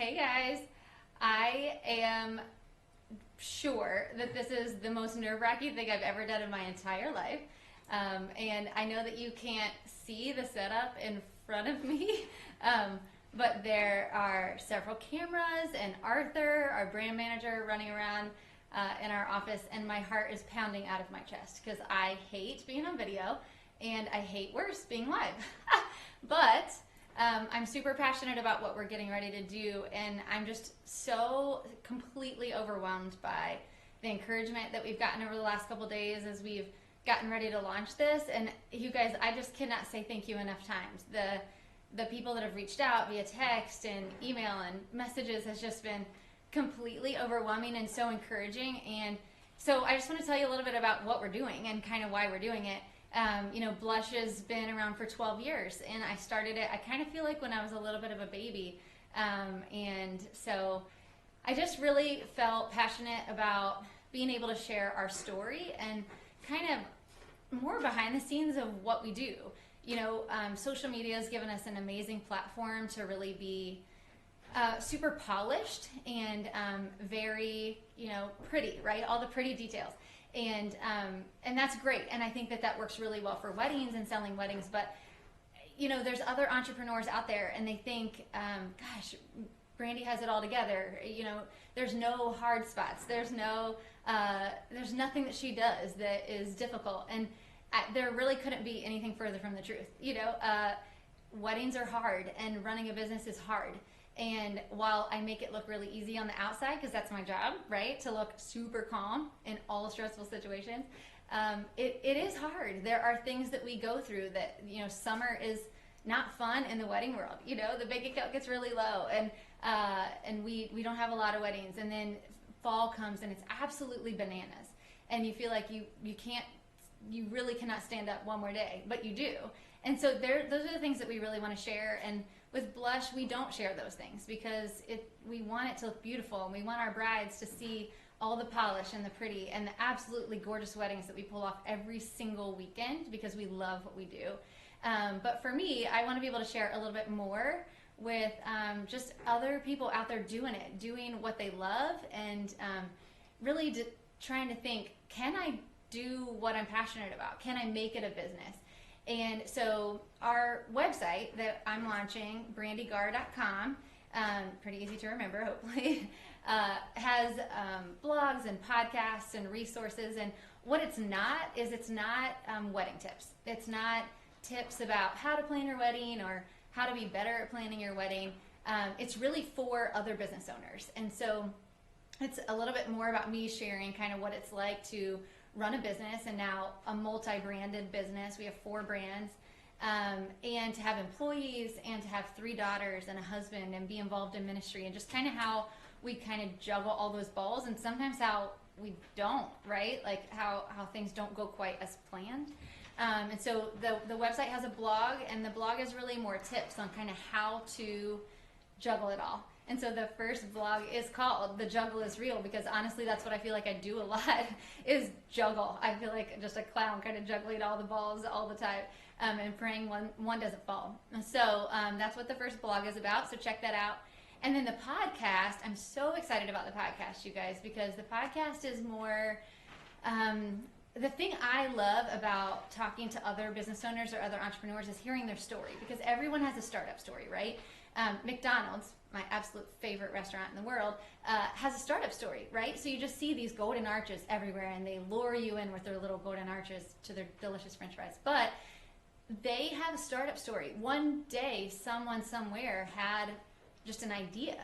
Hey guys, I am sure that this is the most nerve-wracking thing I've ever done in my entire life. And I know that you can't see the setup in front of me, but there are several cameras and Arthur, our brand manager, running around in our office, and my heart is pounding out of my chest because I hate being on video and I hate worse being live. But I'm super passionate about what we're getting ready to do, and I'm just so completely overwhelmed by the encouragement that we've gotten over the last couple days as we've gotten ready to launch this. And you guys, I just cannot say thank you enough times. The people that have reached out via text and email and messages has just been completely overwhelming and so encouraging. And so I just want to tell you a little bit about what we're doing and kind of why we're doing it. Blush has been around for 12 years, and I started it, I kind of feel like when I was a little bit of a baby. And so I just really felt passionate about being able to share our story and kind of more behind the scenes of what we do. Social media has given us an amazing platform to really be super polished and very, pretty, right? All the pretty details. And that's great. And I think that works really well for weddings and selling weddings. But, there's other entrepreneurs out there and they think, gosh, Brandy has it all together. There's no hard spots. There's nothing that she does that is difficult. And there really couldn't be anything further from the truth. Weddings are hard and running a business is hard. And while I make it look really easy on the outside, because that's my job, right, to look super calm in all stressful situations, it is hard. There are things that we go through that, summer is not fun in the wedding world. The bank account gets really low, and we don't have a lot of weddings. And then fall comes and it's absolutely bananas. And you feel like you really cannot stand up one more day, but you do. And so those are the things that we really want to share. And with Blush, we don't share those things because we want it to look beautiful, and we want our brides to see all the polish and the pretty and the absolutely gorgeous weddings that we pull off every single weekend because we love what we do. But for me, I want to be able to share a little bit more with just other people out there doing what they love, and really trying to think, can I do what I'm passionate about? Can I make it a business? And so our website that I'm launching, brandygar.com, pretty easy to remember, hopefully, has blogs and podcasts and resources. And what it's not is wedding tips. It's not tips about how to plan your wedding or how to be better at planning your wedding. It's really for other business owners. And so it's a little bit more about me sharing kind of what it's like to run a business, and now a multi-branded business. We have 4 brands, and to have employees and to have 3 daughters and a husband and be involved in ministry, and just kind of how we kind of juggle all those balls, and sometimes how we don't, right? Like how things don't go quite as planned. And so the website has a blog, and the blog is really more tips on kind of how to juggle it all. And so the first blog is called The Juggle is Real, because honestly, that's what I feel like I do a lot, is juggle. I feel like just a clown kind of juggling all the balls all the time, and praying one doesn't fall. So that's what the first blog is about, so check that out. And then the podcast, I'm so excited about the podcast, you guys, because the podcast is more... the thing I love about talking to other business owners or other entrepreneurs is hearing their story, because everyone has a startup story, right? McDonald's, my absolute favorite restaurant in the world, has a startup story, right? So you just see these golden arches everywhere, and they lure you in with their little golden arches to their delicious French fries. But they have a startup story. One day, someone somewhere had just an idea.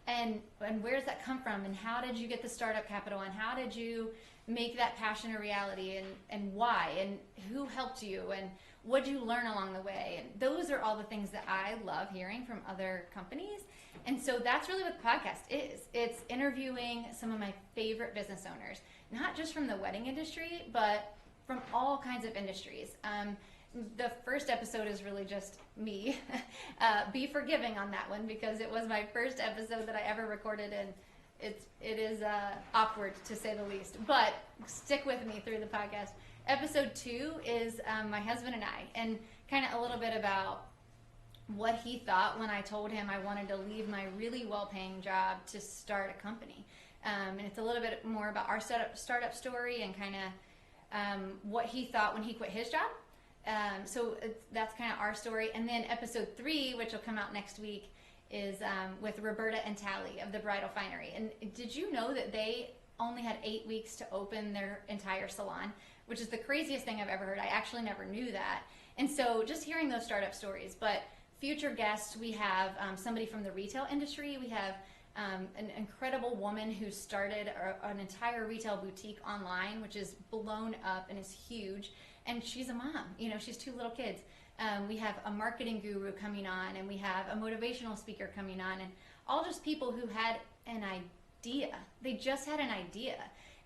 And where does that come from? And how did you get the startup capital? And how did you make that passion a reality? And why? And who helped you? And what did you learn along the way? And those are all the things that I love hearing from other companies. And so that's really what the podcast is. It's interviewing some of my favorite business owners, not just from the wedding industry, but from all kinds of industries. The first episode is really just me. Be forgiving on that one, because it was my first episode that I ever recorded, and it is awkward to say the least. But stick with me through the podcast. Episode 2 is my husband and I, and kind of a little bit about what he thought when I told him I wanted to leave my really well-paying job to start a company. And it's a little bit more about our startup story and kind of what he thought when he quit his job. So that's kind of our story. And then episode 3, which will come out next week, is with Roberta and Tally of the Bridal Finery. And did you know that they only had 8 weeks to open their entire salon, which is the craziest thing I've ever heard. I actually never knew that. And so just hearing those startup stories. But future guests, we have somebody from the retail industry. We have an incredible woman who started an entire retail boutique online, which is blown up and is huge. And she's a mom. You know, she's 2 little kids. We have a marketing guru coming on, and we have a motivational speaker coming on, and all just people who had an idea. They just had an idea,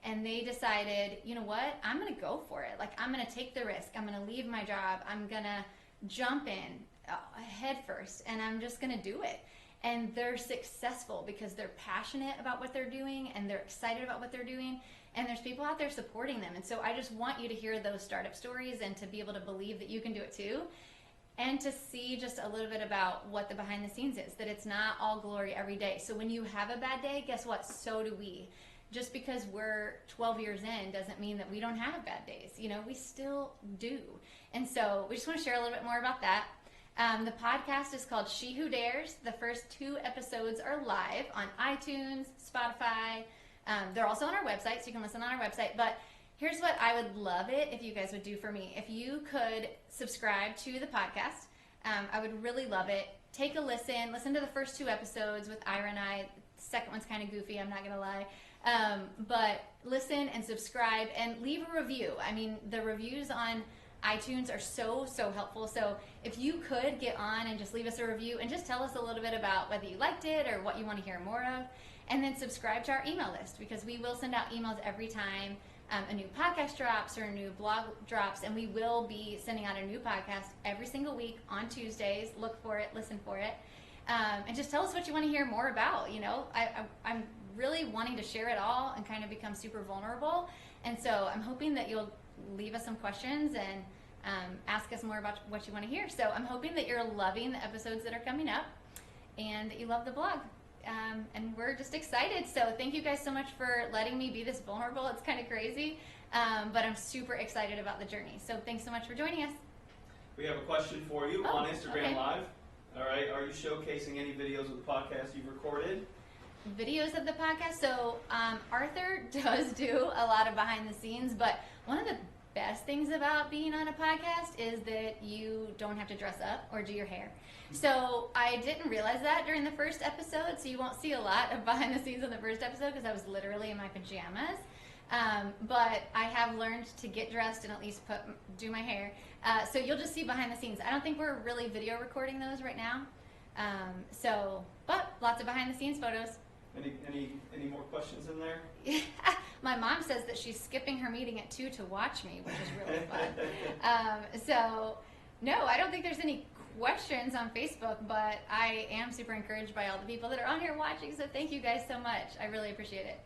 and they decided, you know what, I'm going to go for it. Like, I'm going to take the risk. I'm going to leave my job. I'm going to jump in head first, and I'm just going to do it. And they're successful because they're passionate about what they're doing, and they're excited about what they're doing, and there's people out there supporting them. And so I just want you to hear those startup stories and to be able to believe that you can do it too, and to see just a little bit about what the behind the scenes is, that it's not all glory every day. So when you have a bad day, guess what? So do we. Just because we're 12 years in doesn't mean that we don't have bad days. You know, we still do. And so we just want to share a little bit more about that. The podcast is called She Who Dares. The first 2 episodes are live on iTunes, Spotify. They're also on our website, so you can listen on our website. But here's what I would love it if you guys would do for me. If you could subscribe to the podcast, I would really love it. Take a listen. Listen to the first 2 episodes with Ira and I. The second one's kind of goofy, I'm not going to lie. But listen and subscribe and leave a review. I mean, the reviews on iTunes are so helpful. So if you could get on and just leave us a review and just tell us a little bit about whether you liked it or what you want to hear more of, and then subscribe to our email list, because we will send out emails every time a new podcast drops or a new blog drops, and we will be sending out a new podcast every single week on Tuesdays. Look for it, listen for it, and just tell us what you want to hear more about. You know, I'm really wanting to share it all and kind of become super vulnerable, and so I'm hoping that you'll leave us some questions and ask us more about what you want to hear. So I'm hoping that you're loving the episodes that are coming up and that you love the blog. And we're just excited. So thank you guys so much for letting me be this vulnerable. It's kind of crazy, but I'm super excited about the journey. So thanks so much for joining us. We have a question for you on Instagram Live. All right, are you showcasing any videos of the podcast you've recorded? Videos of the podcast. So Arthur does do a lot of behind the scenes, but one of the best things about being on a podcast is that you don't have to dress up or do your hair. So I didn't realize that during the first episode, so you won't see a lot of behind the scenes on the first episode because I was literally in my pajamas. But I have learned to get dressed and at least do my hair. So you'll just see behind the scenes. I don't think we're really video recording those right now. But lots of behind the scenes photos. Any more questions in there? My mom says that she's skipping her meeting at 2 to watch me, which is really fun. So no, I don't think there's any questions on Facebook, but I am super encouraged by all the people that are on here watching. So thank you guys so much. I really appreciate it.